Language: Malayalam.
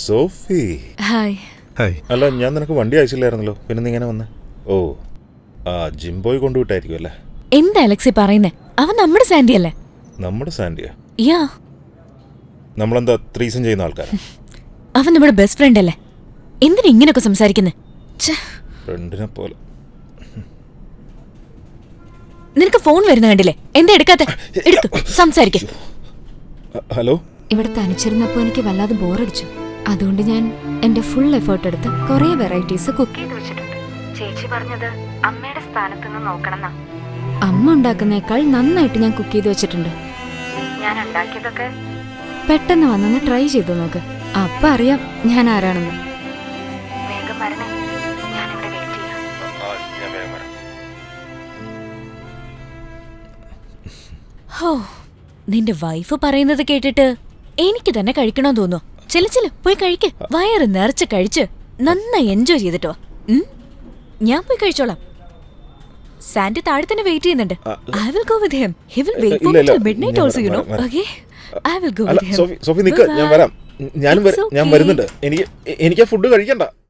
സോഫി. ഹായ്. ഹായ്. അല്ല, ഞാൻ നിനക്ക് വണ്ടി അയച്ചില്ലായിരുന്നല്ലോ, പിന്നെ നീ ഇങ്ങനെ വന്നേ? ഓ, ആ ജിംബോയ് കൊണ്ടുവിട്ടായിരിക്കും അല്ലേ? എന്താ അലക്സി പറയുന്നേ? അവൻ നമ്മുടെ സാൻഡി അല്ലേ? നമ്മുടെ സാൻഡിയാ? യാ. നമ്മളെന്താ ത്രീസം ചെയ്യുന്ന ആൾക്കാരാ? അവൻ നമ്മുടെ ബെസ്റ്റ് ഫ്രണ്ട് അല്ലേ? എന്തിനാ ഇങ്ങനെയൊക്കെ സംസാരിക്കുന്നേ? ഫ്രണ്ടിനെ പോലെ. നിനക്ക് ഫോൺ വരുന്ന കണ്ടില്ലേ? എന്താ എടുക്കാത്ത? എടുക്ക്, സംസാരിക്ക. ഹലോ. ഇവിടെ തനിച്ചിരുന്നപ്പോ എനിക്ക് വല്ലാതെ ബോറടിച്ചു. അതുകൊണ്ട് ഞാൻ എന്റെ ഫുൾ എഫേർട്ട് എടുത്ത് കുറെ വെറൈറ്റീസ് കുക്ക് ചെയ്ത് വെച്ചിട്ടുണ്ട്. ചേച്ചി പറഞ്ഞത് അമ്മയുടെ സ്ഥാനത്ത് നിന്ന് നോക്കണമെന്നാ. അമ്മ ഉണ്ടാക്കുന്നേക്കാൾ നന്നായിട്ട് ഞാൻ കുക്ക് ചെയ്ത് വെച്ചിട്ടുണ്ട്. ഞാൻ ഉണ്ടാക്കിയതൊക്കെ പെട്ടെന്ന് വന്നൊന്ന് ട്രൈ ചെയ്തു നോക്ക്. അപ്പൊ അറിയാം ഞാൻ ആരാണെന്ന്. വേഗം വരണേ, ഞാനിവിടെ വെയിറ്റ് ചെയ്യാം. ഹോ, നിന്റെ വൈഫ് പറയുന്നത് കേട്ടിട്ട് എനിക്ക് തന്നെ കഴിക്കണമെന്ന് തോന്നുന്നു. ചെല പോയി കഴിക്ക്. വയറ് നിറച്ച് കഴിച്ച് നന്നായി എൻജോയ് ചെയ്തിട്ടോ. ഞാൻ പോയി കഴിച്ചോളാം. സാൻഡി താഴെ തന്നെ വെയിറ്റ് ചെയ്യുന്നുണ്ട്. I will go with him. He will wait for me till midnight also, you know. Okay? I will go with him. Sophy നിക്ക്, ഞാൻ വരാം. ഞാൻ വരുന്നുണ്ട്. എനിക്ക് ഫുഡ് കഴിക്കണ്ട.